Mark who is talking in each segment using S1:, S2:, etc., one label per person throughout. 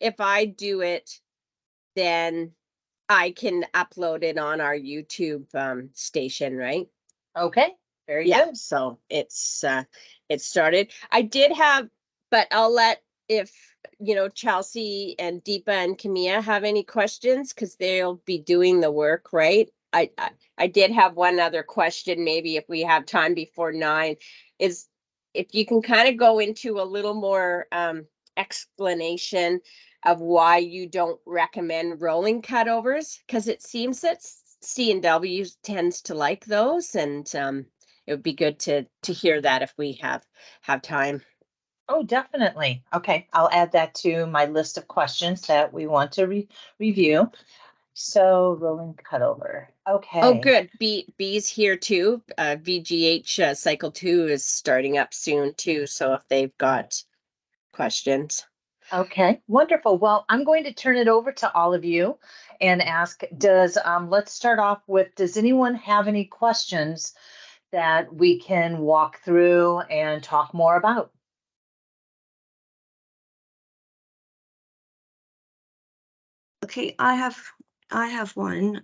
S1: if I do it, then I can upload it on our YouTube station, right?
S2: Okay, very
S1: Yeah,
S2: good.
S1: so it's started. I did have, but I'll let if Chelsea and Deepa and Camilla have any questions because they'll be doing the work, right? I did have one other question, maybe if we have time before 9, is if you can kind of go into a little more explanation of why you don't recommend rolling cutovers, because it seems that C&W tends to like those, and it would be good to hear that if we have time.
S2: Oh, definitely. Okay, I'll add that to my list of questions that we want to review. So rolling cutover. Okay.
S1: Oh, good. B's here too. VGH cycle 2 is starting up soon too. So if they've got questions.
S2: Okay, wonderful. Well, I'm going to turn it over to all of you and ask, let's start off with, does anyone have any questions that we can walk through and talk more about?
S3: Okay, I have one.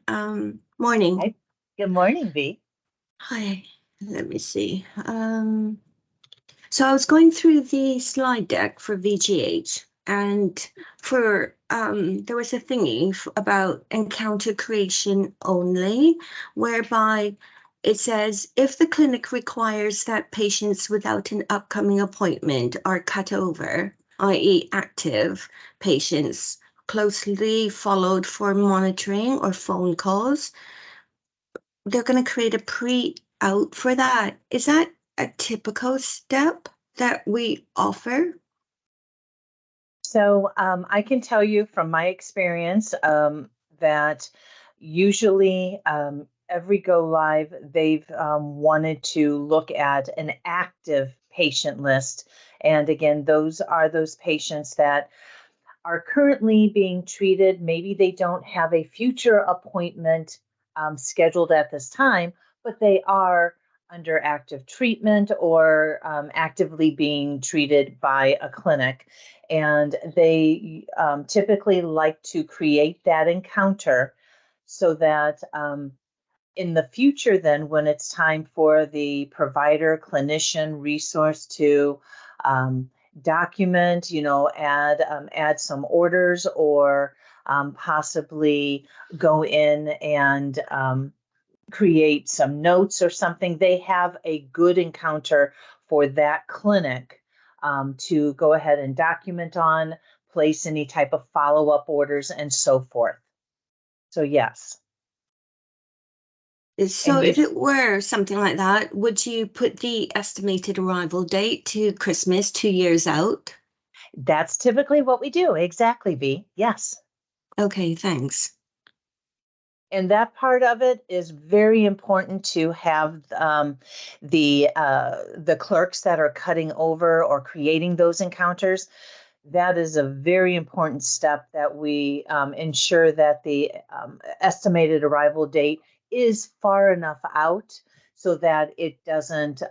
S3: Morning.
S2: Hi. Good morning, V.
S3: Hi, let me see. So I was going through the slide deck for VGH, and for there was a thingy about encounter creation only, whereby it says if the clinic requires that patients without an upcoming appointment are cut over, i.e. active patients closely followed for monitoring or phone calls, they're going to create a pre-out for that. Is that a typical step that we offer?
S2: So I can tell you from my experience that usually every go live, they've wanted to look at an active patient list. And again, those are those patients that are currently being treated. Maybe they don't have a future appointment scheduled at this time, but they are under active treatment or actively being treated by a clinic. And they typically like to create that encounter so that in the future, then when it's time for the provider clinician resource to document, add some orders or possibly go in and create some notes or something, they have a good encounter for that clinic to go ahead and document on, place any type of follow-up orders and so forth. So yes.
S3: So if it were something like that, would you put the estimated arrival date to Christmas 2 years out?
S2: That's typically what we do. Exactly, V. Yes.
S3: Okay, thanks.
S2: And that part of it is very important to have the clerks that are cutting over or creating those encounters. That is a very important step that we ensure that the estimated arrival date is far enough out so that it doesn't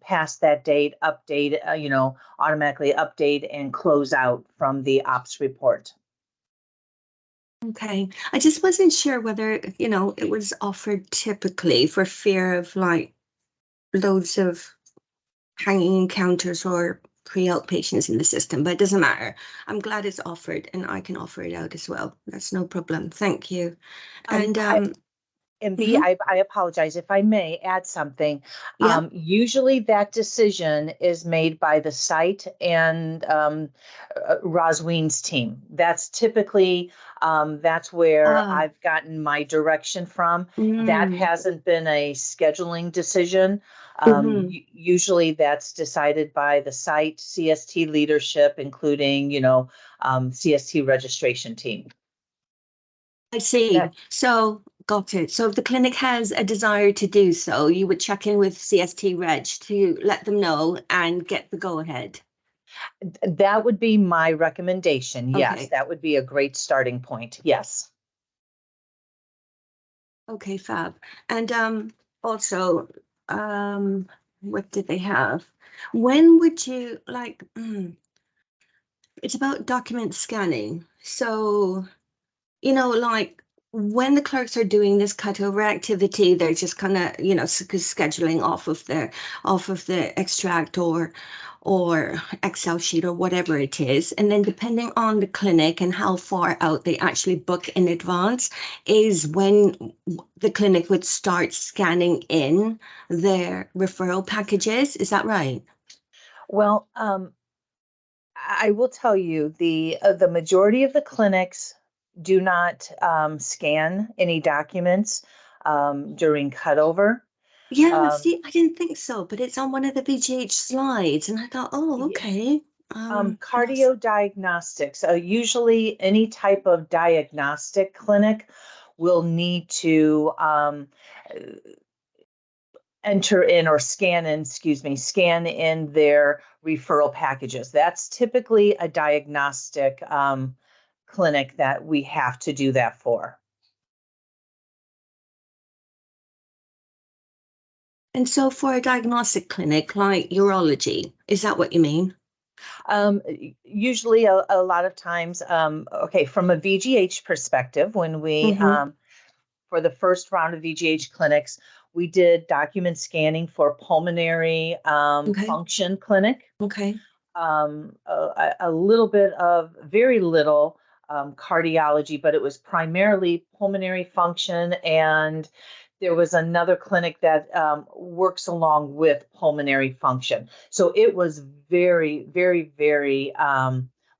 S2: pass that date, update, automatically update and close out from the ops report.
S3: Okay, I just wasn't sure whether, it was offered typically for fear of like loads of hanging encounters or pre-out patients in the system, but it doesn't matter. I'm glad it's offered and I can offer it out as well. That's no problem. Thank you.
S2: And V, I apologize if I may add something.
S3: Yeah.
S2: Usually that decision is made by the site and Rosween's team. That's typically, that's where I've gotten my direction from. That hasn't been a scheduling decision. Usually that's decided by the site, CST leadership, including, CST registration team.
S3: I see. So got it. So if the clinic has a desire to do so, you would check in with CST Reg to let them know and get the go ahead.
S2: That would be my recommendation.
S3: Okay.
S2: Yes, that would be a great starting point. Yes.
S3: Okay, fab. And also, what did they have? When would you like it's about document scanning. So, you know, like when the clerks are doing this cutover activity, they're just kind of, you know, scheduling off of the extract or Excel sheet or whatever it is. And then depending on the clinic and how far out they actually book in advance is when the clinic would start scanning in their referral packages. Is that right?
S2: Well, I will tell you the majority of the clinics do not scan any documents during cutover.
S3: Yeah,
S2: Um,
S3: see, I didn't think so, but it's on one of the VGH slides, and I thought, oh,
S2: yeah.
S3: okay. Yes.
S2: Cardio diagnostics. Usually, any type of diagnostic clinic will need to enter in or scan in, scan in their referral packages. That's typically a diagnostic clinic that we have to do that for.
S3: And so for a diagnostic clinic like urology, is that what you mean?
S2: Usually, a lot of times, okay, from a VGH perspective, when we
S3: Mm-hmm.
S2: for the first round of VGH clinics, we did document scanning for pulmonary
S3: Okay.
S2: function clinic,
S3: Okay.
S2: a little bit of very little cardiology, but it was primarily pulmonary function. And there was another clinic that works along with pulmonary function. So it was very, very, very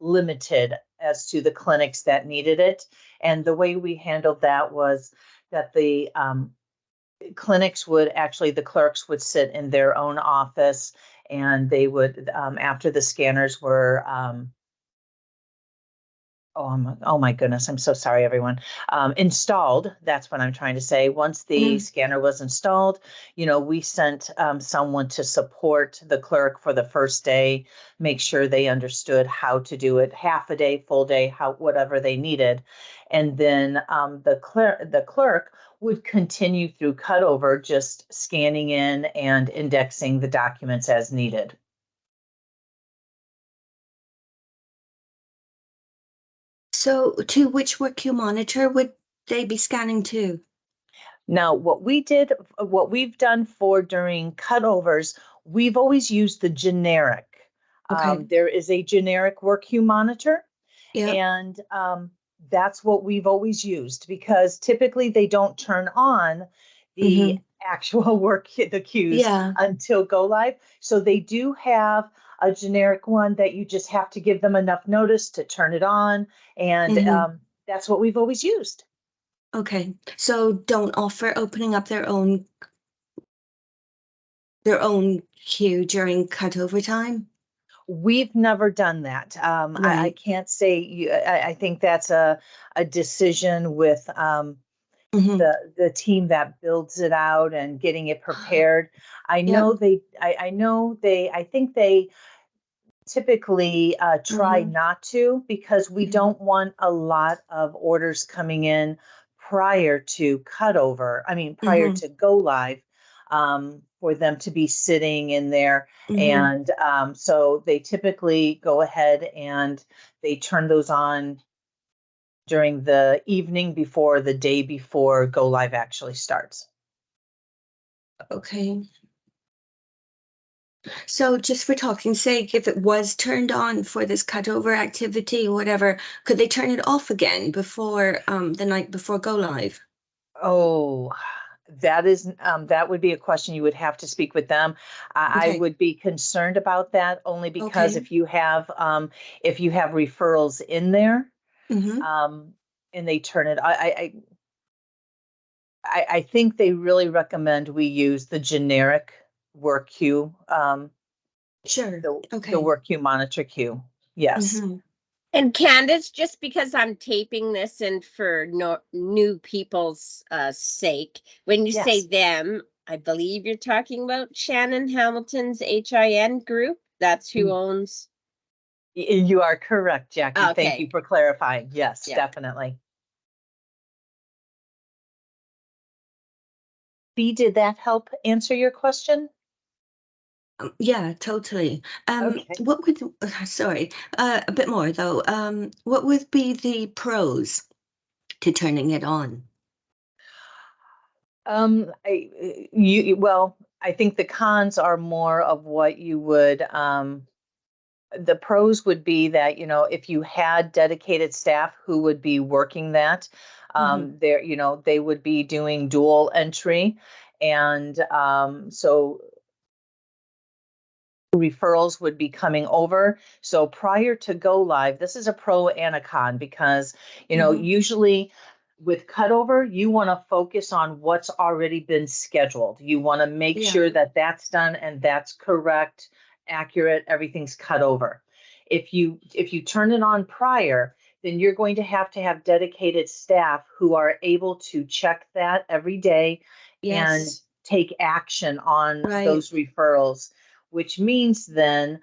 S2: limited as to the clinics that needed it. And the way we handled that was that the clinics would actually, the clerks would sit in their own office and they would, after the scanners were oh my goodness, I'm so sorry, everyone. Installed, that's what I'm trying to say. Once the
S3: Mm-hmm.
S2: scanner was installed, we sent someone to support the clerk for the first day, make sure they understood how to do it, half a day, full day, whatever they needed. And then the clerk would continue through cutover, just scanning in and indexing the documents as needed.
S3: So to which work you monitor would they be scanning to?
S2: Now, what we've done for during cutovers, we've always used the generic.
S3: Okay.
S2: There is a generic work queue monitor,
S3: Yep.
S2: and that's what we've always used because typically they don't turn on the
S3: Mm-hmm.
S2: actual the queues
S3: Yeah.
S2: until go live. So they do have a generic one that you just have to give them enough notice to turn it on, and
S3: Mm-hmm.
S2: that's what we've always used.
S3: Okay. So don't offer opening up their own queue during cutover time?
S2: We've never done that. I
S3: Right.
S2: can't say I think that's a decision with
S3: Mm-hmm.
S2: the team that builds it out and getting it prepared. I
S3: Yep.
S2: know I think they typically try
S3: Mm-hmm.
S2: not to because we
S3: Mm-hmm.
S2: don't want a lot of orders coming in prior to cutover. I mean, prior
S3: Mm-hmm.
S2: to go live, for them to be sitting in there.
S3: Mm-hmm.
S2: And so they typically go ahead and they turn those on during the evening before the day before go live actually starts.
S3: Okay. So just for talking's sake, if it was turned on for this cutover activity or whatever, could they turn it off again before the night before go live?
S2: Oh, that would be a question you would have to speak with them. I
S3: Okay.
S2: would be concerned about that only because
S3: Okay.
S2: if you have referrals in there,
S3: Mm-hmm.
S2: um, and they turn it, I think they really recommend we use the generic work queue,
S3: Sure.
S2: the
S3: Okay.
S2: work queue monitor queue. Yes.
S3: Mm-hmm.
S1: And Candace, just because I'm taping this and for no, new people's sake, when you say
S2: Yes.
S1: them, I believe you're talking about Shannon Hamilton's HIN group. That's who owns.
S2: You are correct, Jackie. Thank
S1: Okay.
S2: you for clarifying. Yes,
S1: Yeah.
S2: definitely. B, did that help answer your question?
S3: Yeah, totally.
S2: Okay.
S3: What would, sorry, a bit more though. What would be the pros to turning it on?
S2: Well, I think the cons are more of what you would, the pros would be that, if you had dedicated staff who would be working that,
S3: Hmm.
S2: they would be doing dual entry. And so referrals would be coming over. So prior to go live, this is a pro and a con because,
S3: Hmm.
S2: usually with cutover, you want to focus on what's already been scheduled. You want to make
S3: Yeah.
S2: sure that that's done and that's correct, accurate, everything's cut over. If you turn it on prior, then you're going to have dedicated staff who are able to check that every day and
S3: Yes.
S2: take action on
S3: Right.
S2: those referrals, which means then,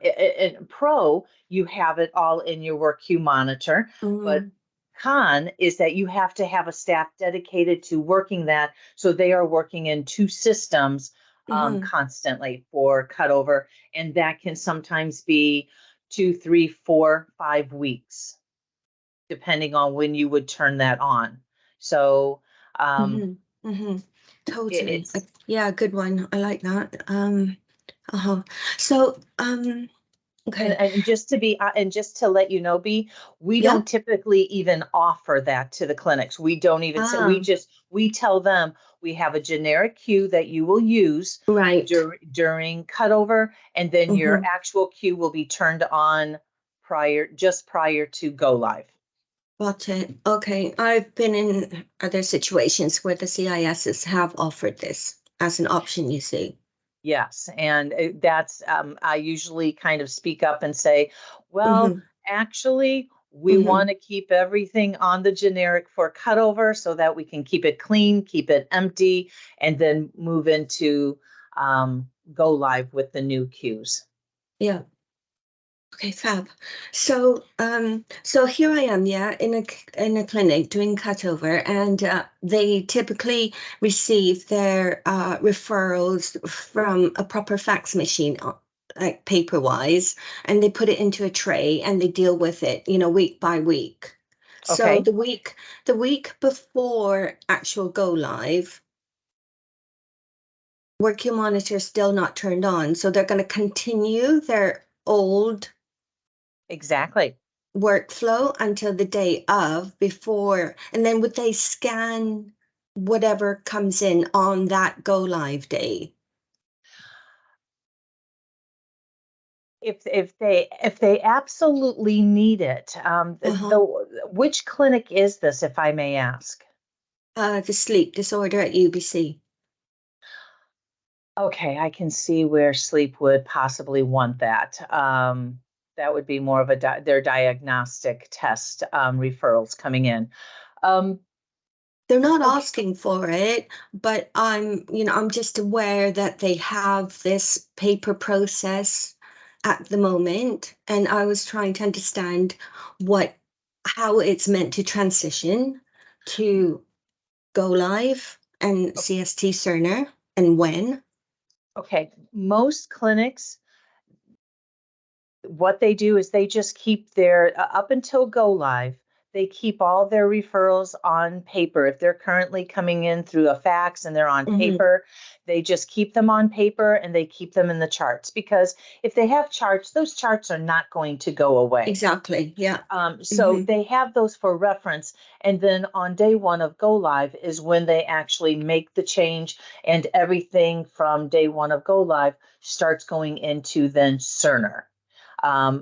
S2: in pro, you have it all in your work queue monitor, but
S3: Mm-hmm.
S2: con is that you have to have a staff dedicated to working that. So they are working in two systems
S3: Mm-hmm.
S2: constantly for cutover. And that can sometimes be 2, 3, 4, 5 weeks, depending on when you would turn that on. So um,
S3: Mm-hmm. Mm-hmm. Totally.
S2: it's
S3: Yeah, good one. I like that. Uh-huh. So,
S2: And,
S3: okay.
S2: and just to be and just to let you know, B, we
S3: Yeah.
S2: don't typically even offer that to the clinics. We don't even say,
S3: Ah,
S2: we tell them we have a generic queue that you will use
S3: right.
S2: during cutover, and then your
S3: Mm-hmm.
S2: actual queue will be turned on just prior to go live.
S3: Got it. Okay. I've been in other situations where the CISs have offered this as an option, you see.
S2: Yes, and that's I usually kind of speak up and say, well,
S3: Mm-hmm.
S2: actually, we
S3: Mm-hmm.
S2: want to keep everything on the generic for cutover so that we can keep it clean, keep it empty, and then move into go live with the new queues.
S3: Yeah. Okay, fab. So here I am, yeah, in a clinic doing cutover, and they typically receive their referrals from a proper fax machine, like paper-wise, and they put it into a tray and they deal with it, week by week. So
S2: Okay,
S3: the week before actual go live, work your monitor is still not turned on, so they're going to continue their old
S2: exactly.
S3: workflow until the day of before, and then would they scan whatever comes in on that go live day?
S2: If they absolutely need it,
S3: Uh-huh.
S2: which clinic is this, if I may ask?
S3: The sleep disorder at UBC.
S2: Okay, I can see where sleep would possibly want that. That would be more of their diagnostic test referrals coming in. Um,
S3: They're not
S2: okay,
S3: asking for it, but I'm just aware that they have this paper process at the moment, and I was trying to understand how it's meant to transition to go live and CST Cerner and when.
S2: okay. Most clinics, what they do is they just keep their up until go live, they keep all their referrals on paper. If they're currently coming in through a fax and they're on
S3: Hmm.
S2: paper, they just keep them on paper and they keep them in the charts, because if they have charts, those charts are not going to go away.
S3: Exactly. Yeah.
S2: So
S3: Hmm.
S2: they have those for reference. And then on day one of go live is when they actually make the change, and everything from day one of go live starts going into then Cerner.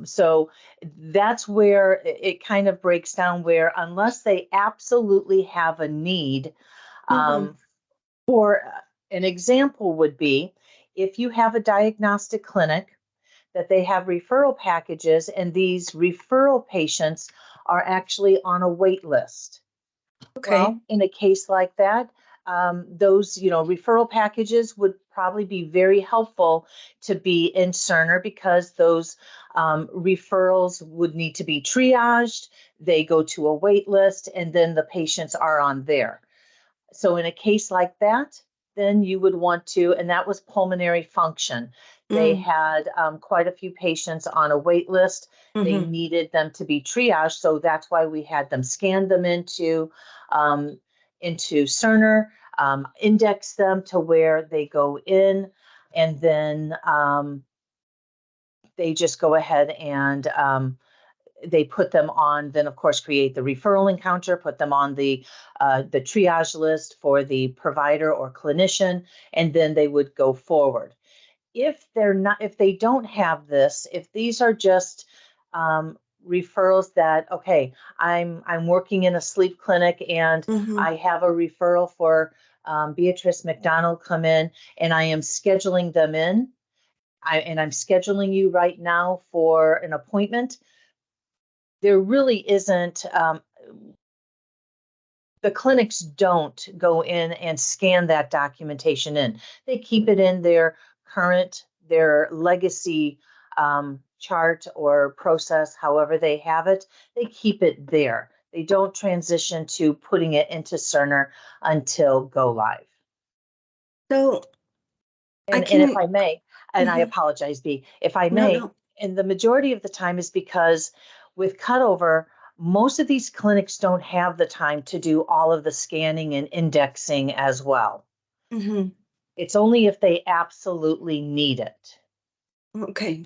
S2: So that's where it kind of breaks down, where unless they absolutely have a need,
S3: Hmm.
S2: um, for an example would be if you have a diagnostic clinic that they have referral packages and these referral patients are actually on a wait list.
S3: Okay.
S2: Well, in a case like that, those referral packages would probably be very helpful to be in Cerner, because those referrals would need to be triaged. They go to a wait list, and then the patients are on there. So in a case like that, then you would want to, and that was pulmonary function. They had quite a few patients on a wait list. They needed them to be triaged, so that's why we had them scan them into Cerner, index them to where they go in, and then they just go ahead and they put them on, then of course create the referral encounter, put them on the triage list for the provider or clinician, and then they would go forward. If they don't have this, if these are just referrals that, okay, I'm working in a sleep clinic and I have a referral for Beatrice McDonald come in, and I am scheduling them in. I'm scheduling you right now for an appointment. There really isn't, the clinics don't go in and scan that documentation in. They keep it in their legacy chart or process, however they have it. They keep it there. They don't transition to putting it into Cerner until go live.
S3: So
S2: And if I may, and I apologize, B, if I may,
S3: No.
S2: and the majority of the time is because with Cutover, most of these clinics don't have the time to do all of the scanning and indexing as well. It's only if they absolutely need it.
S3: Okay.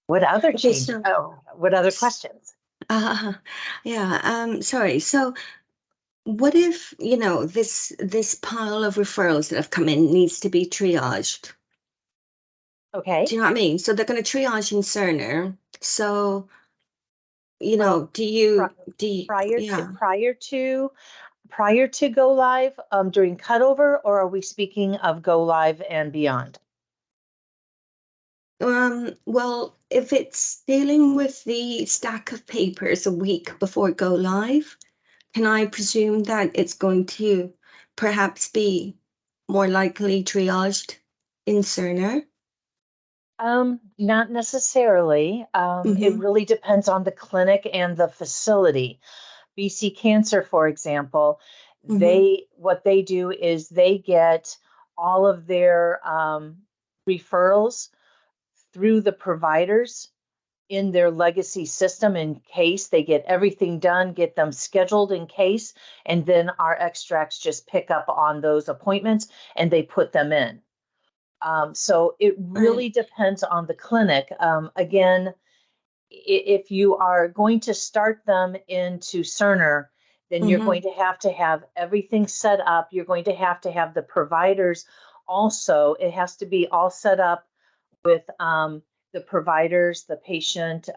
S2: What other
S3: Okay,
S2: change? What other questions?
S3: Sorry. So what if, this pile of referrals that have come in needs to be triaged?
S2: Okay.
S3: Do you know what I mean? So they're going to triage in Cerner. So,
S2: Well,
S3: do you,
S2: prior to go live during Cutover, or are we speaking of go live and beyond?
S3: Well, if it's dealing with the stack of papers a week before go live, can I presume that it's going to perhaps be more likely triaged in Cerner?
S2: Not necessarily. It really depends on the clinic and the facility. BC Cancer, for example, what they do is they get all of their referrals through the providers in their legacy system in case they get everything done, get them scheduled in case, and then our extracts just pick up on those appointments and they put them in. So it really depends on the clinic. Again, if you are going to start them into Cerner, then you're going to have everything set up. You're going to have the providers also. It has to be all set up with the providers, the patient,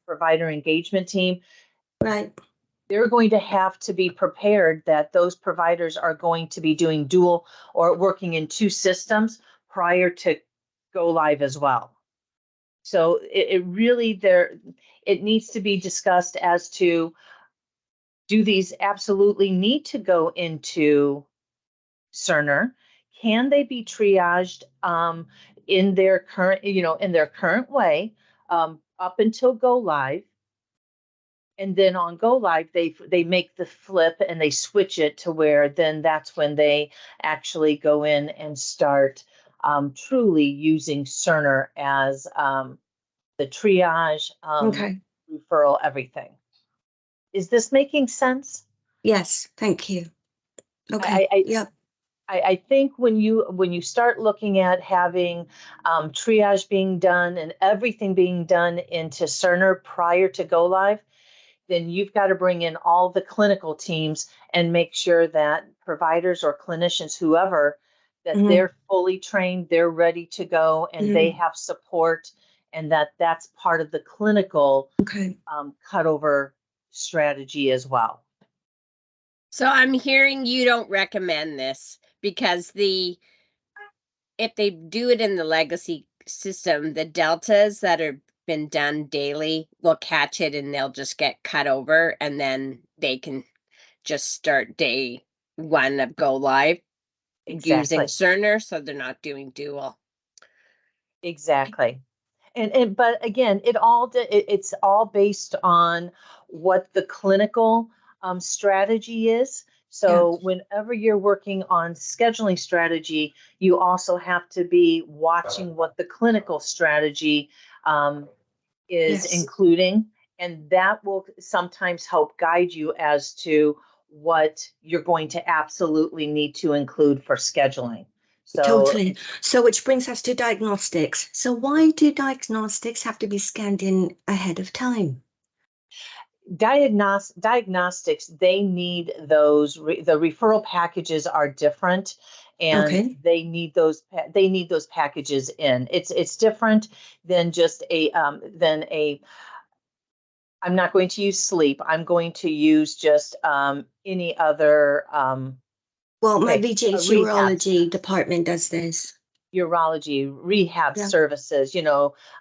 S2: provider engagement team.
S3: Right.
S2: They're going to have to be prepared that those providers are going to be doing dual or working in two systems prior to go live as well. So it really it needs to be discussed as to, do these absolutely need to go into Cerner? Can they be triaged in their current way up until go live? And then on go live, they make the flip and they switch it to where then that's when they actually go in and start truly using Cerner as the triage, referral, everything. Is this making sense?
S3: Yes, thank you. Okay.
S2: I think when you start looking at having triage being done and everything being done into Cerner prior to go live, then you've got to bring in all the clinical teams and make sure that providers or clinicians, whoever, that they're fully trained, they're ready to go, and they have support, and that's part of the clinical cutover strategy as well.
S1: So I'm hearing you don't recommend this because if they do it in the legacy system, the deltas that are been done daily will catch it and they'll just get cut over, and then they can just start day one of go live using Cerner, so they're not doing dual.
S2: Exactly. But again, it's all based on what the clinical strategy is. So whenever you're working on scheduling strategy, you also have to be watching what the clinical strategy is including, and that will sometimes help guide you as to what you're going to absolutely need to include for scheduling. So
S3: Totally. So which brings us to diagnostics. So why do diagnostics have to be scanned in ahead of time?
S2: diagnostics, they need those, the referral packages are different, and they need those packages in. It's different than just than a I'm not going to use sleep. I'm going to use just any other
S3: Well, my VGH
S2: rehab,
S3: urology department does this.
S2: urology, rehab services,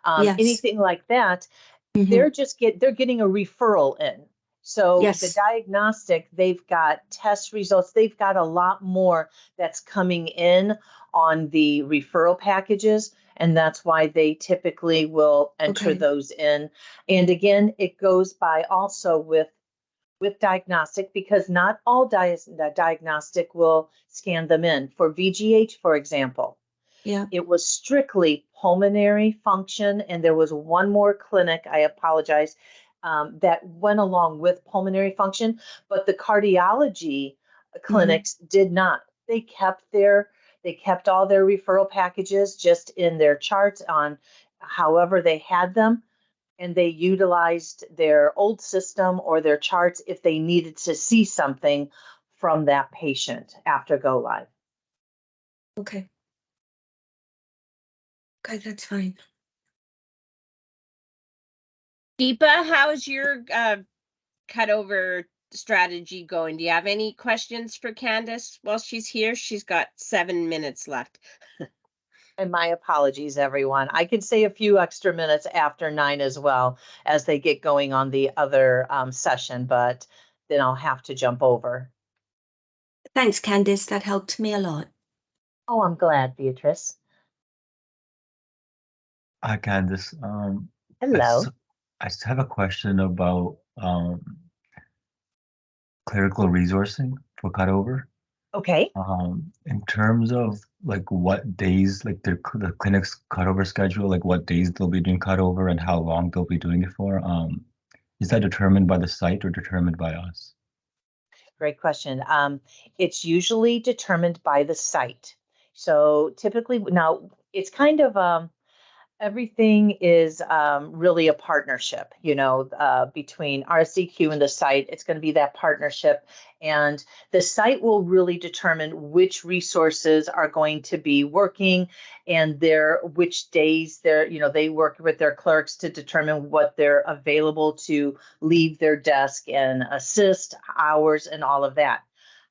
S2: anything like that. They're getting a referral in. So the diagnostic, they've got test results. They've got a lot more that's coming in on the referral packages. And that's why they typically will enter those in. And again, it goes by also with diagnostic, because not all diagnostic will scan them in. For VGH, for example, it was strictly pulmonary function, and there was one more clinic, I apologize, that went along with pulmonary function, but the cardiology clinics did not. They kept all their referral packages just in their charts on however they had them, and they utilized their old system or their charts if they needed to see something from that patient after go live.
S3: Okay, that's fine.
S1: Deepa, how's your cutover strategy going? Do you have any questions for Candace while she's here? She's got 7 minutes left.
S2: And my apologies, everyone. I could say a few extra minutes after 9 as well as they get going on the other session, but then I'll have to jump over.
S3: Thanks, Candace. That helped me a lot.
S2: Oh, I'm glad, Beatrice.
S4: Hi, Candace.
S2: Hello.
S4: I just have a question about clerical resourcing for Cutover.
S2: Okay.
S4: In terms of like what days, like the clinic's cutover schedule, like what days they'll be doing cutover and how long they'll be doing it for, is that determined by the site or determined by us?
S2: Great question. It's usually determined by the site. So typically, now it's kind of everything is really a partnership, between RSDQ and the site. It's going to be that partnership, and the site will really determine which resources are going to be working, and which days they work with their clerks to determine what they're available to leave their desk and assist hours and all of that.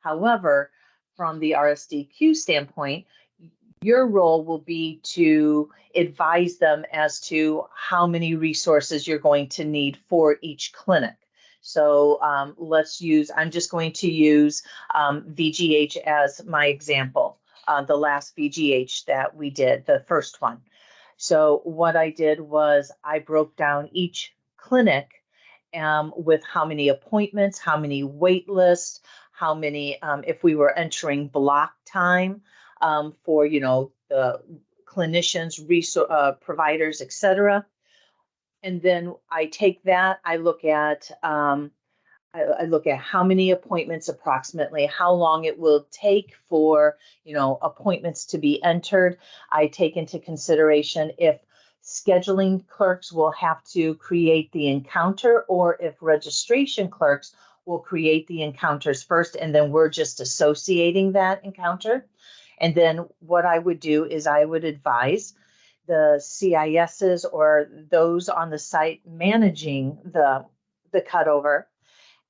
S2: However, from the RSDQ standpoint, your role will be to advise them as to how many resources you're going to need for each clinic. So I'm just going to use VGH as my example, the last VGH that we did, the first one. So what I did was I broke down each clinic with how many appointments, how many wait lists, how many, if we were entering block time, for the clinicians, providers, etc. And then I take that, I look at how many appointments approximately, how long it will take for appointments to be entered. I take into consideration if scheduling clerks will have to create the encounter, or if registration clerks will create the encounters first, and then we're just associating that encounter. And then what I would do is I would advise the CISs or those on the site managing the cutover,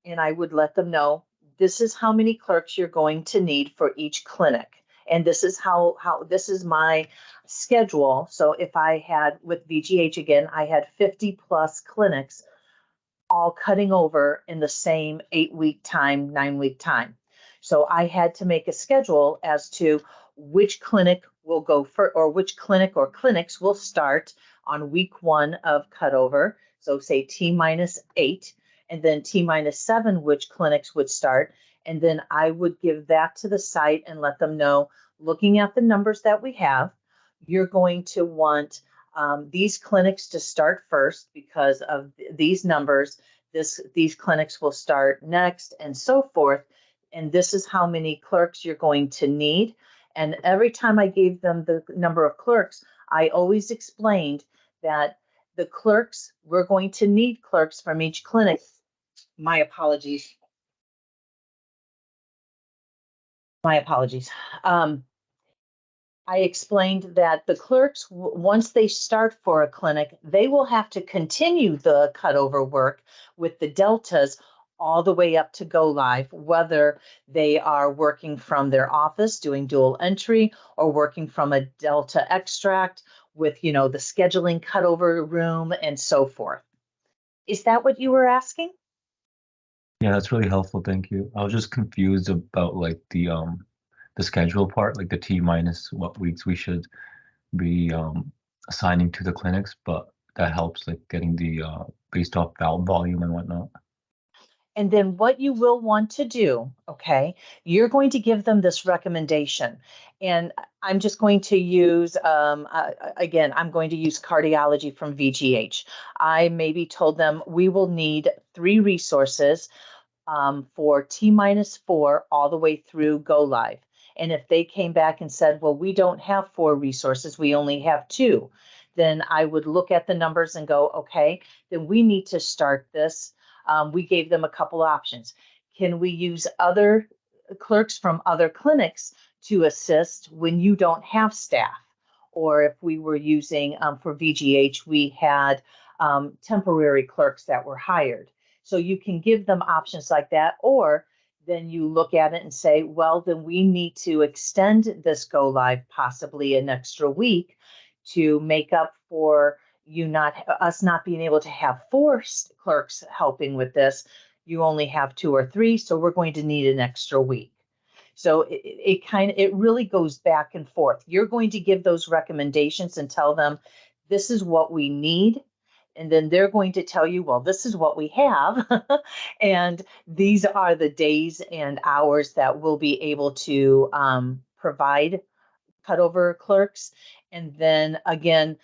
S2: and I would let them know this is how many clerks you're going to need for each clinic. And this is how this is my schedule. So if I had, with VGH again, I had 50 plus clinics all cutting over in the same 8-week time, 9-week time. So I had to make a schedule as to which clinic will go for, or which clinic or clinics will start on week 1 of cutover. So say T-8, and then T-7, which clinics would start. And then I would give that to the site and let them know, looking at the numbers that we have, you're going to want these clinics to start first because of these numbers. These clinics will start next and so forth. And this is how many clerks you're going to need. And every time I gave them the number of clerks, I always explained that the clerks, we're going to need clerks from each clinic. My apologies. My apologies. I explained that the clerks, once they start for a clinic, they will have to continue the cutover work with the deltas all the way up to go live, whether they are working from their office doing dual entry or working from a delta extract with, the scheduling cutover room and so forth. Is that what you were asking?
S4: Yeah, that's really helpful. Thank you. I was just confused about like the schedule part, like the T minus what weeks we should be assigning to the clinics, but that helps like getting the based off valve volume and whatnot.
S2: And then what you will want to do, okay, you're going to give them this recommendation. And I'm just going to use, again, I'm going to use cardiology from VGH. I maybe told them we will need 3 resources for T-4 all the way through go live. And if they came back and said, well, we don't have 4 resources, we only have 2, then I would look at the numbers and go, okay, then we need to start this. We gave them a couple options. Can we use other clerks from other clinics to assist when you don't have staff? Or if we were using for VGH, we had temporary clerks that were hired. So you can give them options like that, or then you look at it and say, well, then we need to extend this go live possibly an extra week to make up for us not being able to have 4 clerks helping with this. You only have 2 or 3, so we're going to need an extra week. So it really goes back and forth. You're going to give those recommendations and tell them this is what we need. And then they're going to tell you, well, this is what we have. And these are the days and hours that we'll be able to provide cutover clerks. And then again,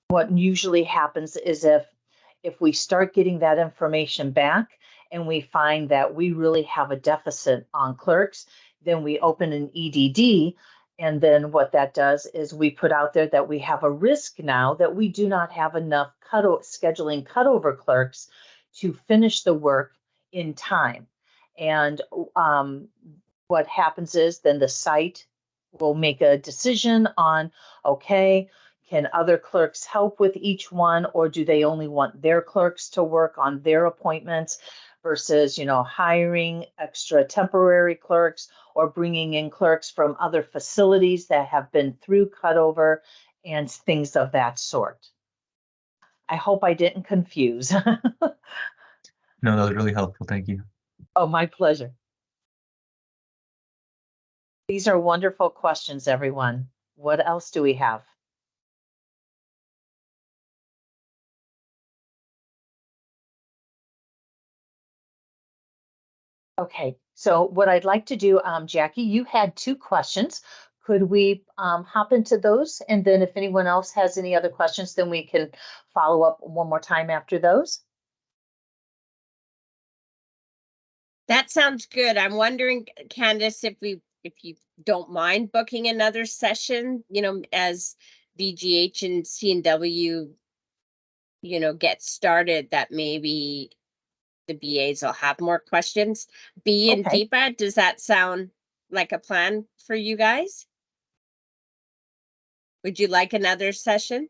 S2: what usually happens is if we start getting that information back and we find that we really have a deficit on clerks, then we open an EDD. And then what that does is we put out there that we have a risk now that we do not have enough scheduling cutover clerks to finish the work in time. And what happens is then the site will make a decision on, okay, can other clerks help with each one, or do they only want their clerks to work on their appointments versus, hiring extra temporary clerks or bringing in clerks from other facilities that have been through cutover and things of that sort. I hope I didn't confuse.
S4: No, that was really helpful. Thank you.
S2: Oh, my pleasure. These are wonderful questions, everyone. What else do we have? Okay, so what I'd like to do, Jackie, you had 2 questions. Could we hop into those? And then if anyone else has any other questions, then we can follow up one more time after those.
S1: That sounds good. I'm wondering, Candace, if you don't mind booking another session, as VGH and CNW, get started, that maybe the BAs will have more questions. B and
S2: Okay.
S1: Deepa, does that sound like a plan for you guys? Would you like another session?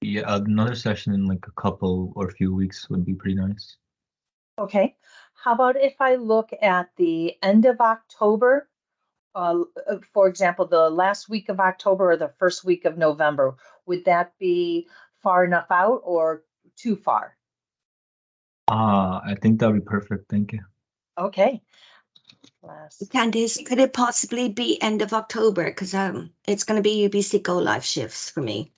S4: Yeah, another session in like a couple or a few weeks would be pretty nice.
S2: Okay. How about if I look at the end of October, for example, the last week of October or the first week of November, would that be far enough out or too far?
S4: I think that would be perfect. Thank you.
S2: Okay.
S3: Candice, could it possibly be end of October? Because it's going to be UBC Go Live shifts for me.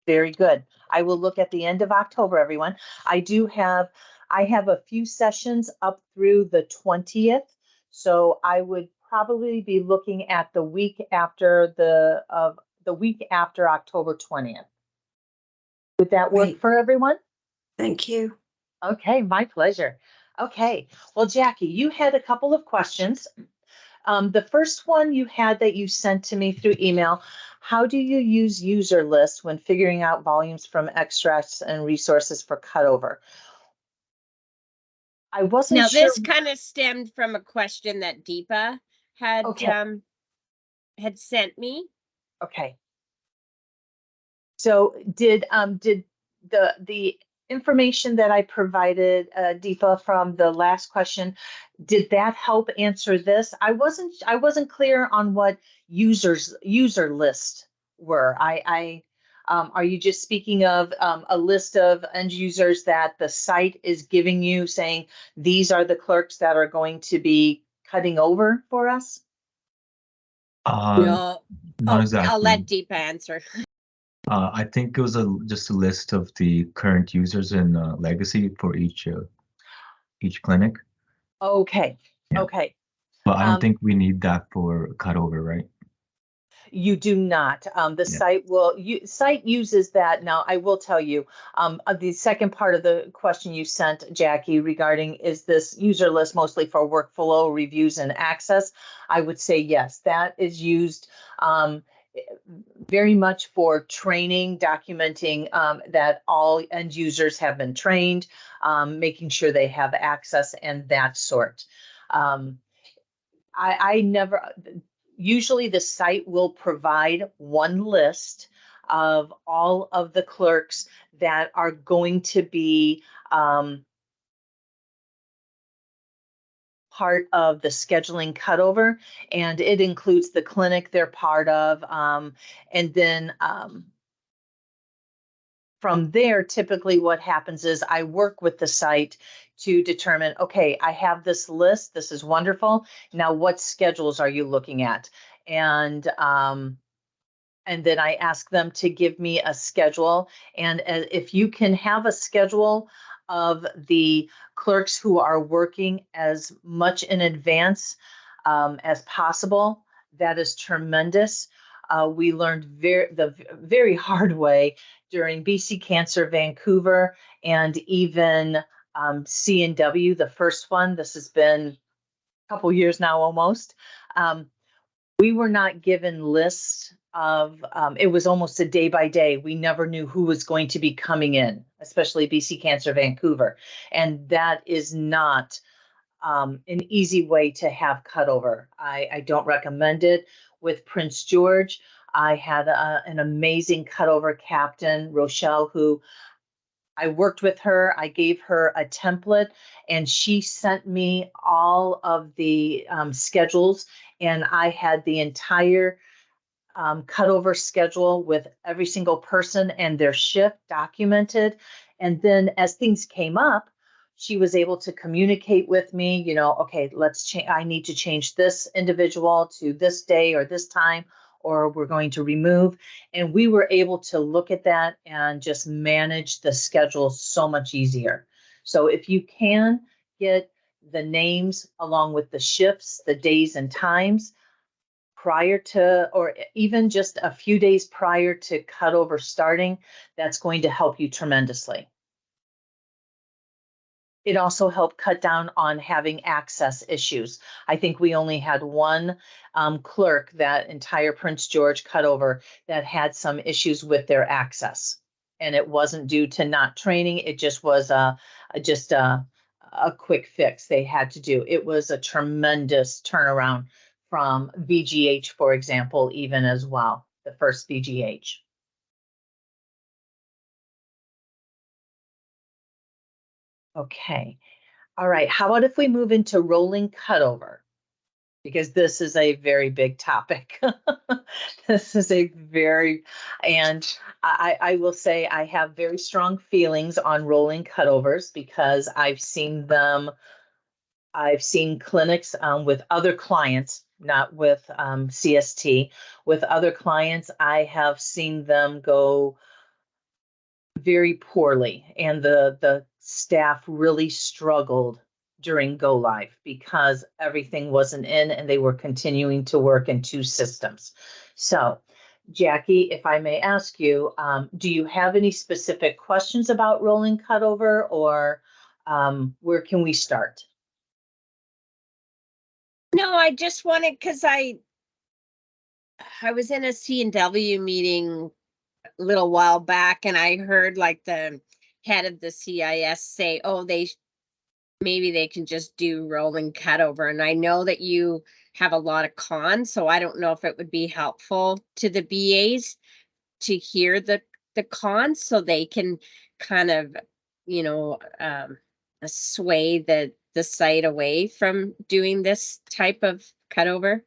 S2: Very good. I will look at the end of October, everyone. I have a few sessions up through the 20th. So I would probably be looking at the week after the week after October 20th. Would that work
S3: Great.
S2: for everyone?
S3: Thank you.
S2: Okay, my pleasure. Okay, well, Jackie, you had a couple of questions. The first one you had that you sent to me through email, how do you use user lists when figuring out volumes from extracts and resources for cutover? I wasn't
S1: Now,
S2: sure.
S1: this kind of stemmed from a question that Deepa had
S2: Okay,
S1: had sent me.
S2: okay. So did the information that I provided, Deepa, from the last question, did that help answer this? I wasn't clear on what user list were. Are you just speaking of a list of end users that the site is giving you, saying these are the clerks that are going to be cutting over for us?
S1: No,
S4: Not
S1: I'll let
S4: exactly.
S1: Deepa answer.
S4: I think it was just a list of the current users in legacy for each clinic.
S2: Okay,
S4: Yeah,
S2: okay.
S4: but I don't
S2: Um,
S4: think we need that for cutover, right?
S2: You do not. The
S4: Yeah.
S2: site uses that. Now, I will tell you, the second part of the question you sent, Jackie, regarding is this user list mostly for workflow reviews and access? I would say yes. That is used very much for training, documenting that all end users have been trained, making sure they have access and that sort. Um, I never, usually the site will provide one list of all of the clerks that are going to be part of the scheduling cutover, and it includes the clinic they're part of. And then from there, typically what happens is I work with the site to determine, okay, I have this list. This is wonderful. Now, what schedules are you looking at? And then I ask them to give me a schedule. And if you can have a schedule of the clerks who are working as much in advance as possible, that is tremendous. We learned the very hard way during BC Cancer Vancouver and even C&W, the first one. This has been a couple years now almost. We were not given lists of, it was almost a day by day. We never knew who was going to be coming in, especially BC Cancer Vancouver. And that is not an easy way to have cutover. I don't recommend it. With Prince George, I had an amazing cutover captain, Rochelle, who I worked with her. I gave her a template and she sent me all of the schedules, and I had the entire cutover schedule with every single person and their shift documented. And then as things came up, she was able to communicate with me, okay, let's change. I need to change this individual to this day or this time, or we're going to remove. And we were able to look at that and just manage the schedule so much easier. So if you can get the names along with the shifts, the days and times, prior to, or even just a few days prior to cutover starting, that's going to help you tremendously. It also helped cut down on having access issues. I think we only had one clerk that entire Prince George cutover that had some issues with their access. And it wasn't due to not training. It just was just a quick fix they had to do. It was a tremendous turnaround from VGH, for example, even as well, the first VGH. Okay. All right. How about if we move into rolling cutover? Because this is a very big topic. This is and I will say I have very strong feelings on rolling cutovers because I've seen clinics with other clients, not with CST, with other clients. I have seen them go very poorly, and the staff really struggled during go live because everything wasn't in and they were continuing to work in two systems. So, Jackie, if I may ask you, do you have any specific questions about rolling cutover, or where can we start?
S1: No, I just wanted, because I was in a C&W meeting a little while back, and I heard like the head of the CIS say, oh, maybe they can just do rolling cutover. And I know that you have a lot of cons, so I don't know if it would be helpful to the BAs to hear the cons so they can kind of, you know, sway the site away from doing this type of cutover.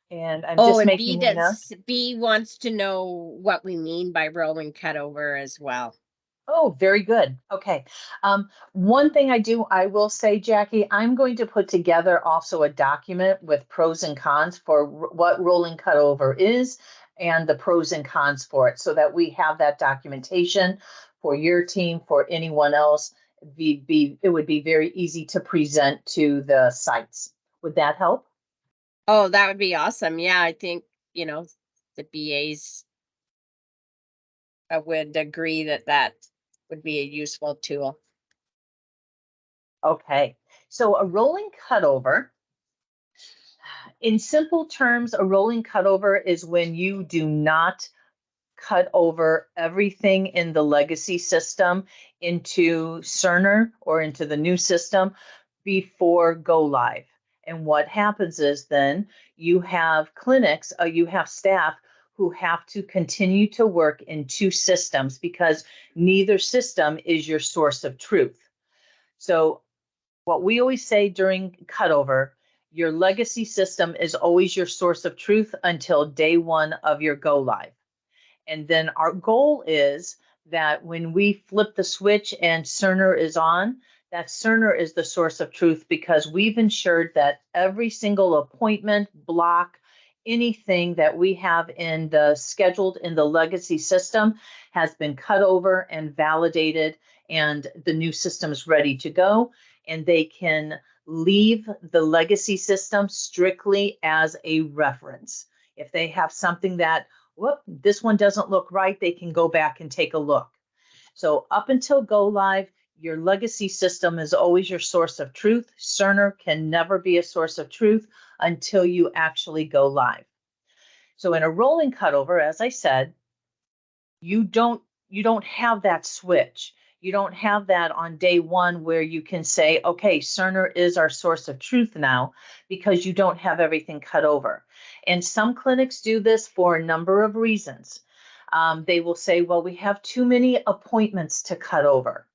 S2: And I'm
S1: Oh,
S2: just
S1: and B
S2: making a note.
S1: B wants to know what we mean by rolling cutover as well.
S2: Oh, very good. Okay. One thing I will say, Jackie, I'm going to put together also a document with pros and cons for what rolling cutover is and the pros and cons for it, so that we have that documentation for your team, for anyone else. It would be very easy to present to the sites. Would that help?
S1: Oh, that would be awesome. Yeah, I think, you know, the BAs would agree that that would be a useful tool.
S2: Okay. So a rolling cutover, in simple terms, a rolling cutover is when you do not cut over everything in the legacy system into Cerner or into the new system before go live. And what happens is then you have clinics, you have staff who have to continue to work in two systems because neither system is your source of truth. So what we always say during cutover, your legacy system is always your source of truth until day one of your go live. And then our goal is that when we flip the switch and Cerner is on, that Cerner is the source of truth because we've ensured that every single appointment, block, anything that we have in the scheduled in the legacy system has been cut over and validated, and the new system is ready to go. And they can leave the legacy system strictly as a reference. If they have something that, whoop, this one doesn't look right, they can go back and take a look. So up until go live, your legacy system is always your source of truth. Cerner can never be a source of truth until you actually go live. So in a rolling cutover, as I said, you don't have that switch. You don't have that on day one where you can say, okay, Cerner is our source of truth now, because you don't have everything cut over. And some clinics do this for a number of reasons. They will say, well, we have too many appointments to cut over.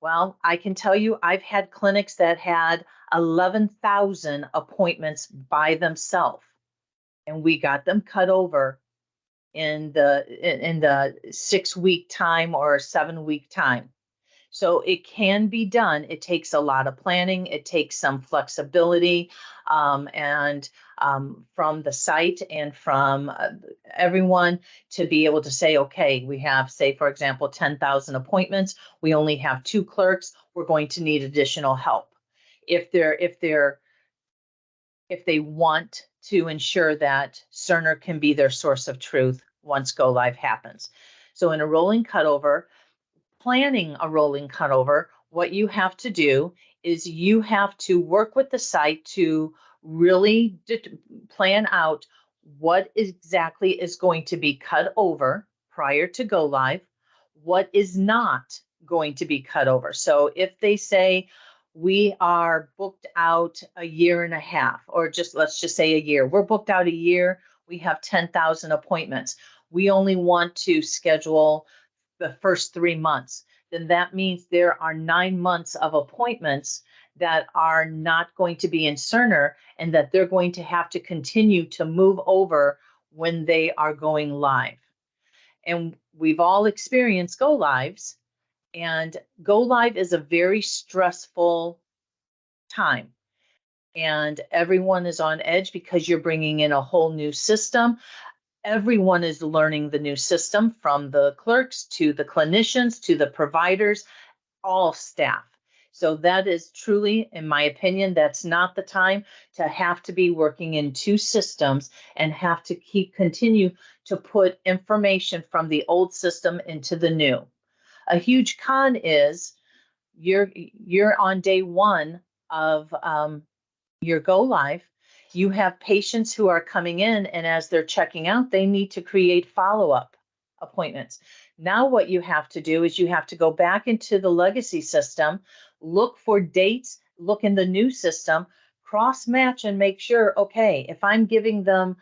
S2: Well, I can tell you, I've had clinics that had 11,000 appointments by themselves, and we got them cut over in the 6 week time or 7 week time. So it can be done. It takes a lot of planning. It takes some flexibility, and from the site and from everyone to be able to say, okay, we have, say, for example, 10,000 appointments. We only have 2 clerks. We're going to need additional help. If they want to ensure that Cerner can be their source of truth once go live happens. So in a rolling cutover, planning a rolling cutover, what you have to do is you have to work with the site to really plan out what exactly is going to be cut over prior to go live, what is not going to be cut over. So if they say we are booked out a year and a half, or just let's just say a year, we're booked out a year, we have 10,000 appointments. We only want to schedule the first 3 months, then that means there are 9 months of appointments that are not going to be in Cerner, and that they're going to have to continue to move over when they are going live. And we've all experienced go lives, and go live is a very stressful time. And everyone is on edge because you're bringing in a whole new system. Everyone is learning the new system, from the clerks to the clinicians to the providers, all staff. So that is truly, in my opinion, that's not the time to have to be working in two systems and have to continue to put information from the old system into the new. A huge con is you're on day one of your go live. You have patients who are coming in, and as they're checking out, they need to create follow-up appointments. Now, what you have to do is you have to go back into the legacy system, look for dates, look in the new system, cross match, and make sure, okay, if I'm giving them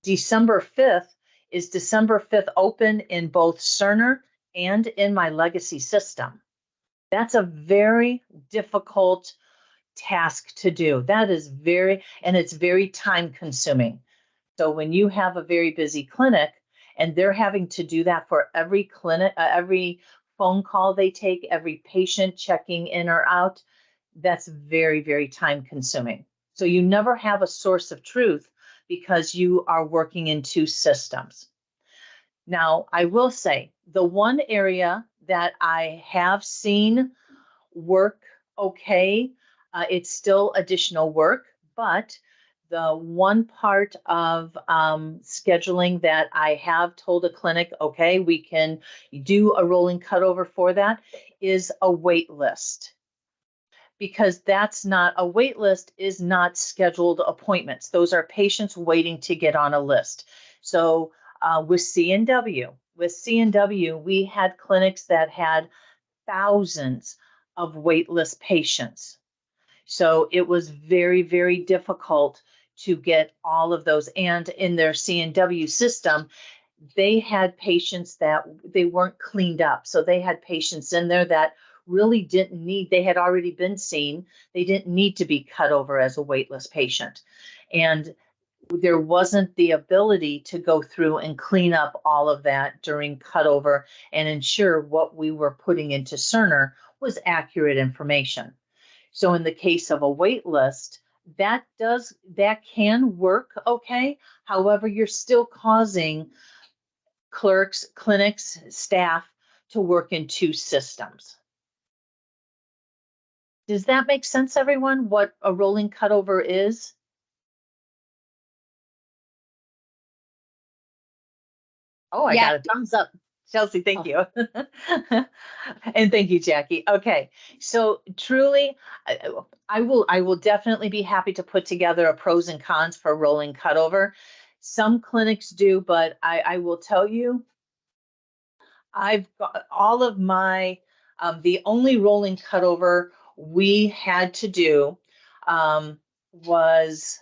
S2: December 5th, is December 5th open in both Cerner and in my legacy system? That's a very difficult task to do. That is and it's very time consuming. So when you have a very busy clinic and they're having to do that for every clinic, every phone call they take, every patient checking in or out, that's very, very time consuming. So you never have a source of truth because you are working in two systems. Now, I will say the one area that I have seen work okay. It's still additional work, but the one part of scheduling that I have told a clinic, okay, we can do a rolling cutover for that, is a wait list. Because that's not a wait list, is not scheduled appointments. Those are patients waiting to get on a list. So with C&W, we had clinics that had thousands of waitlist patients. So it was very, very difficult to get all of those. And in their C&W system, they had patients that they weren't cleaned up. So they had patients in there that really didn't need, they had already been seen. They didn't need to be cut over as a waitlist patient. And there wasn't the ability to go through and clean up all of that during cutover and ensure what we were putting into Cerner was accurate information. So in the case of a wait list, that can work okay. However, you're still causing clerks, clinics, staff to work in two systems. Does that make sense, everyone, what a rolling cutover is? Oh, I got a thumbs up. Chelsea, thank you. And thank you, Jackie. Okay, so truly, I will definitely be happy to put together a pros and cons for rolling cutover. Some clinics do, but I will tell you, I've got all of my, the only rolling cutover we had to do was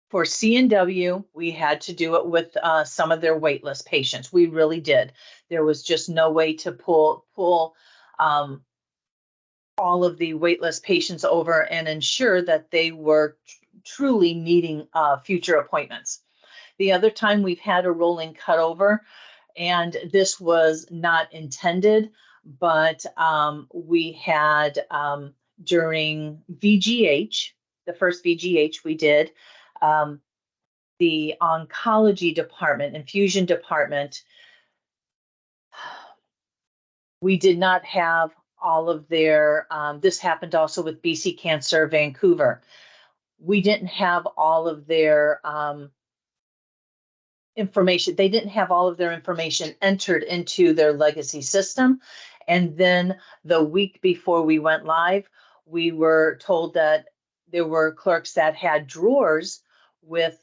S2: for C&W, we had to do it with some of their waitlist patients. We really did. There was just no way to pull all of the waitlist patients over and ensure that they were truly needing future appointments. The other time we've had a rolling cutover, and this was not intended, but we had during VGH, the first VGH we did, the oncology department, infusion department, we did not have all of their, this happened also with BC Cancer Vancouver. We didn't have all of their information. They didn't have all of their information entered into their legacy system. And then the week before we went live, we were told that there were clerks that had drawers with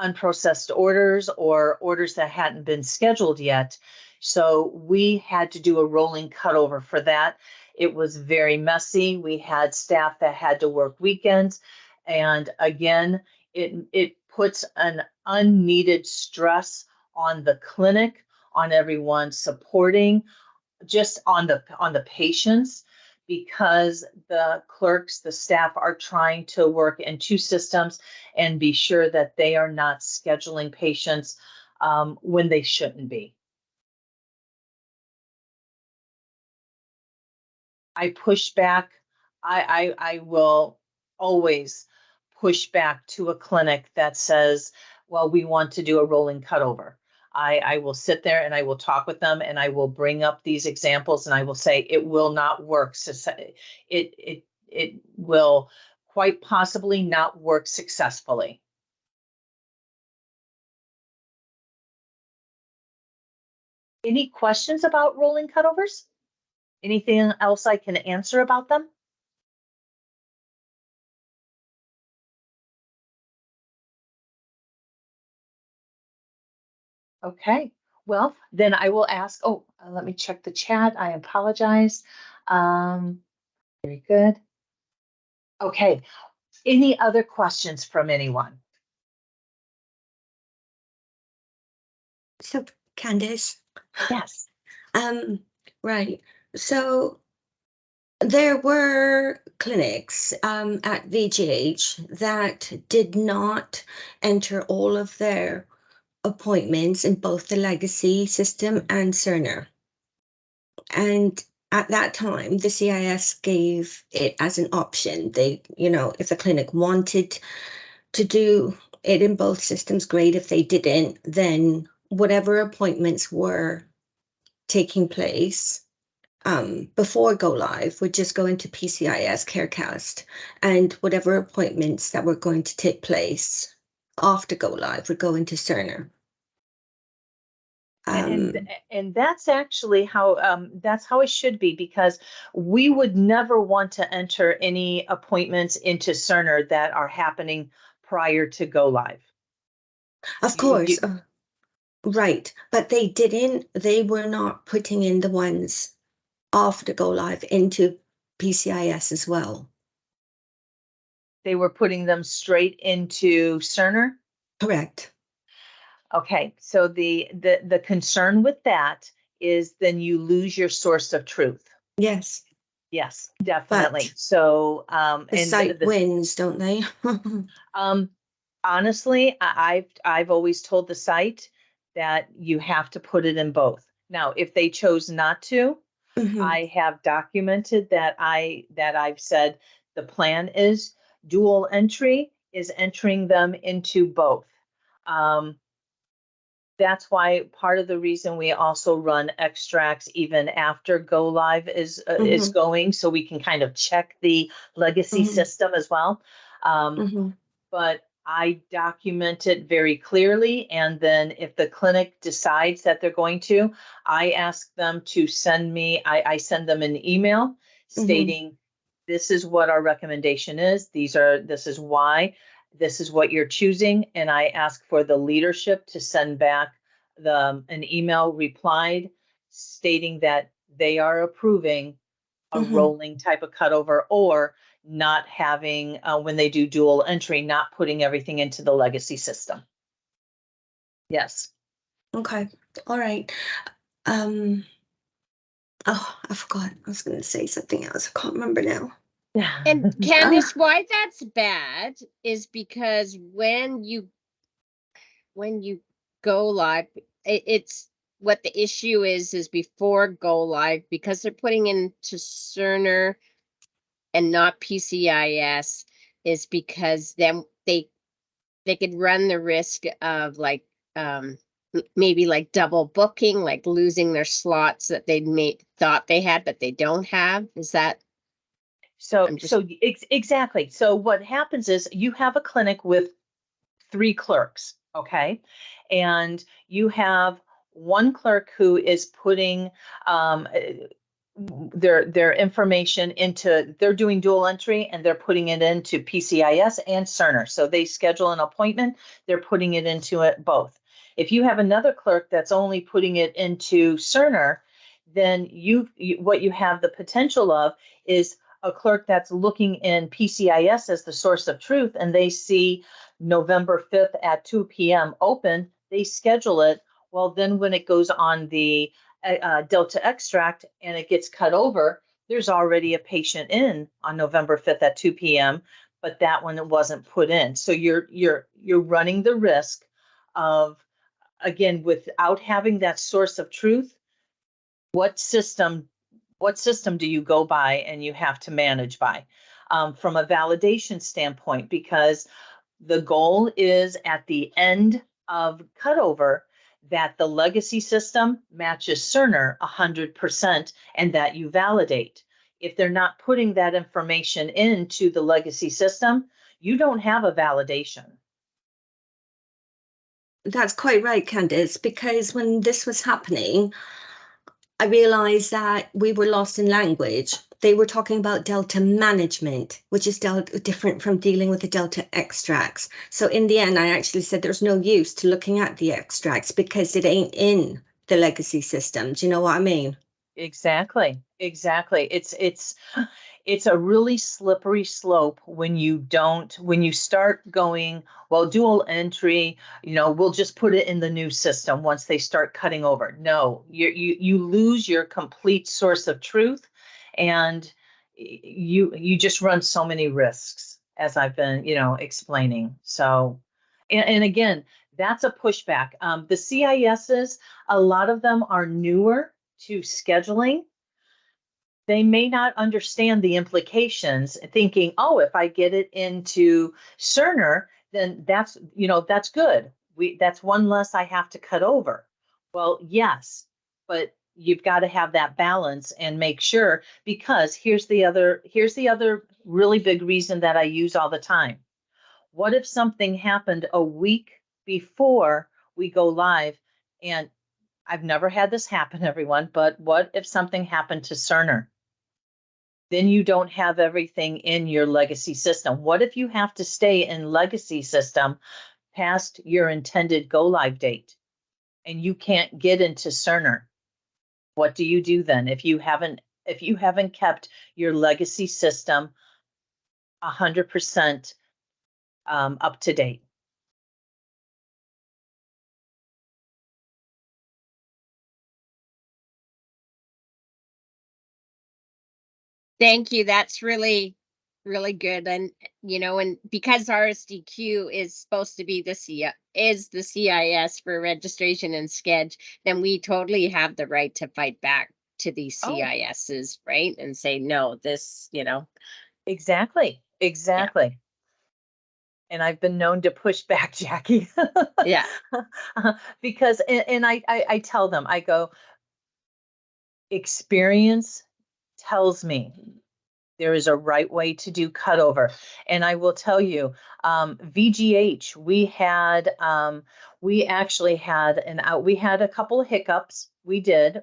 S2: unprocessed orders or orders that hadn't been scheduled yet. So we had to do a rolling cutover for that. It was very messy. We had staff that had to work weekends. And again, it puts an unneeded stress on the clinic, on everyone supporting, just on the patients, because the clerks, the staff are trying to work in two systems and be sure that they are not scheduling patients when they shouldn't be. I push back. I will always push back to a clinic that says well, we want to do a rolling cutover. I will sit there and I will talk with them and I will bring up these examples and I will say it will not work. So it will quite possibly not work successfully. Any questions about rolling cutovers? Anything else I can answer about them? Okay, well, then I will ask, let me check the chat. I apologize. Very good. Okay, any other questions from anyone?
S3: So, Candice,
S2: Yes.
S3: right. So there were clinics at VGH that did not enter all of their appointments in both the legacy system and Cerner. And at that time, the CIS gave it as an option. They, if the clinic wanted to do it in both systems, great. If they didn't, then whatever appointments were taking place before go live would just go into PCIS Carecast, and whatever appointments that were going to take place after go live would go into Cerner.
S2: And that's actually how that's how it should be, because we would never want to enter any appointments into Cerner that are happening prior to go live.
S3: Of course, right. But they were not putting in the ones after go live into PCIS as well.
S2: They were putting them straight into Cerner?
S3: Correct.
S2: Okay, so the concern with that is then you lose your source of truth.
S3: Yes.
S2: Yes, definitely.
S3: But
S2: so
S3: the site wins, don't they?
S2: Honestly, I've always told the site that you have to put it in both. Now, if they chose not to, I have documented that I've said the plan is dual entry is entering them into both. That's why part of the reason we also run extracts even after go live is going, so we can kind of check the legacy system as well. But I document it very clearly, and then if the clinic decides that they're going to, I ask them to send me, I send them an email stating this is what our recommendation is, this is why, this is what you're choosing, and I ask for the leadership to send back an email replied stating that they are approving a rolling type of cutover, or not having, when they do dual entry, not putting everything into the legacy system. Yes.
S3: Okay. All right. I forgot. I was going to say something else. I can't remember now.
S1: And Candice, why that's bad is because when you go live, it's what the issue is before go live, because they're putting into Cerner and not PCIS, is because then they could run the risk of like maybe like double booking, like losing their slots that they thought they had but they don't have. Is that
S2: exactly. So what happens is you have a clinic with 3 clerks, okay? And you have one clerk who is putting their information into, they're doing dual entry and they're putting it into PCIS and Cerner. So they schedule an appointment, they're putting it into it both. If you have another clerk that's only putting it into Cerner, then what you have the potential of is a clerk that's looking in PCIS as the source of truth, and they see November 5th at 2 p.m. open, they schedule it. Well, then when it goes on the Delta extract and it gets cut over, there's already a patient in on November 5th at 2 p.m., but that one wasn't put in. So you're running the risk of, again, without having that source of truth, what system do you go by and you have to manage by, from a validation standpoint? Because The goal is at the end of cutover that the legacy system matches Cerner 100% and that you validate. If they're not putting that information into the legacy system, you don't have a validation.
S3: That's quite right, Candice, because when this was happening, I realized that we were lost in language. They were talking about delta management, which is different from dealing with the delta extracts. So in the end, I actually said there's no use to looking at the extracts because it ain't in the legacy system. Do you know what I mean?
S2: Exactly. It's a really slippery slope when you start going, well, dual entry, we'll just put it in the new system once they start cutting over. No, you lose your complete source of truth, and you just run so many risks, as I've been, explaining. So, and again, that's a pushback. The CISs, a lot of them are newer to scheduling. They may not understand the implications, thinking, oh, if I get it into Cerner, then that's good. That's one less I have to cut over. Well, yes, but you've got to have that balance and make sure, because here's the other really big reason that I use all the time. What if something happened a week before we go live? And I've never had this happen, everyone, but what if something happened to Cerner? Then you don't have everything in your legacy system. What if you have to stay in legacy system past your intended go live date and you can't get into Cerner? What do you do then if you haven't kept your legacy system 100% up to date?
S1: Thank you. That's really, really good. And and because RSDQ is supposed to be the CIS for registration and sketch, then we totally have the right to fight back to these
S2: Oh.
S1: CISs, right? And say, no, this,
S2: Exactly. And I've been known to push back, Jackie.
S1: yeah.
S2: Because, and I tell them, I go, experience tells me there is a right way to do cutover. And I will tell you, VGH, we actually had we had a couple of hiccups. We did,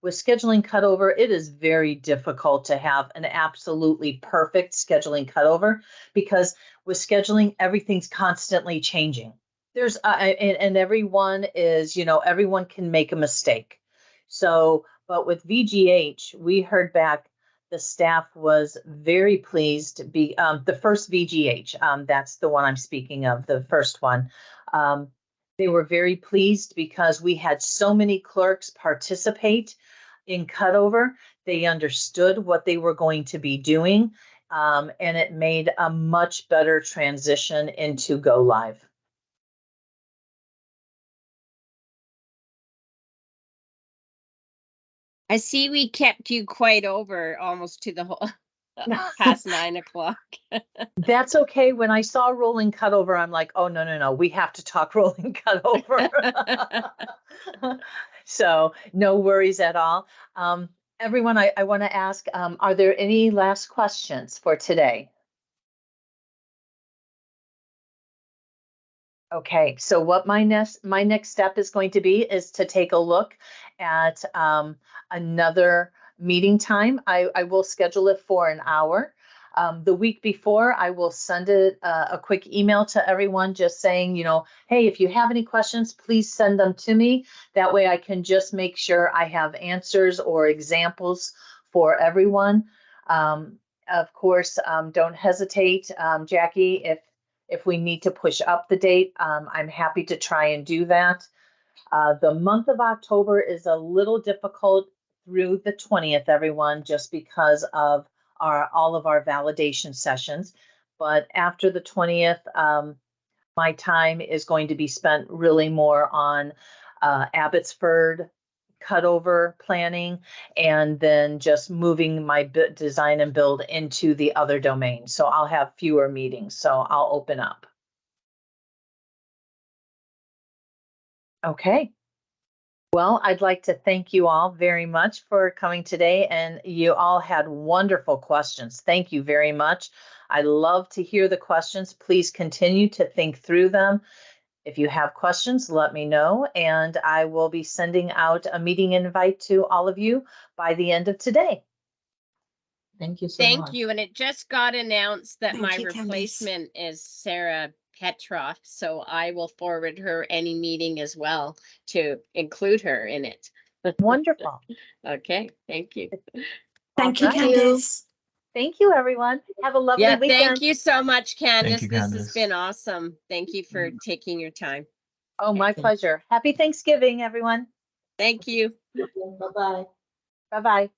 S2: with scheduling cutover. It is very difficult to have an absolutely perfect scheduling cutover, because with scheduling, everything's constantly changing. There's, and everyone is, everyone can make a mistake. So, but with VGH, we heard back, the staff was very pleased to be, the first VGH, that's the one I'm speaking of, the first one. They were very pleased because we had so many clerks participate in cutover. They understood what they were going to be doing, and it made a much better transition into go live.
S1: I see we kept you quite over almost to the whole past 9:00.
S2: That's okay. When I saw rolling cutover, I'm like, oh, no, we have to talk rolling cutover. So no worries at all. Everyone, I want to ask, are there any last questions for today? Okay, so what my next step is going to be is to take a look at another meeting time. I will schedule it for an hour. The week before, I will send a quick email to everyone just saying, hey, if you have any questions, please send them to me. That way I can just make sure I have answers or examples for everyone. Of course, don't hesitate, Jackie, if we need to push up the date, I'm happy to try and do that. The month of October is a little difficult through the 20th, everyone, just because of all of our validation sessions. But after the 20th, my time is going to be spent really more on Abbotsford cutover planning, and then just moving my design and build into the other domain. So I'll have fewer meetings. So I'll open up. Okay. Well, I'd like to thank you all very much for coming today, and you all had wonderful questions. Thank you very much. I love to hear the questions. Please continue to think through them. If you have questions, let me know, and I will be sending out a meeting invite to all of you by the end of today.
S5: Thank you so much.
S1: Thank you. And it just got announced that
S3: Thank
S1: my
S3: you, Candice.
S1: replacement is Sarah Petroff, so I will forward her any meeting as well to include her in it.
S2: Wonderful.
S1: Okay, thank you.
S3: Thank you,
S2: All right.
S3: Candice.
S2: Thank you, everyone. Have a lovely
S1: Yeah,
S2: weekend.
S1: thank you so much, Candice.
S4: you,
S1: This has
S4: Candice.
S1: been awesome. Thank you for taking your time.
S2: Oh, my pleasure. Happy Thanksgiving, everyone.
S1: Thank you.
S5: Bye-bye.
S2: Bye-bye.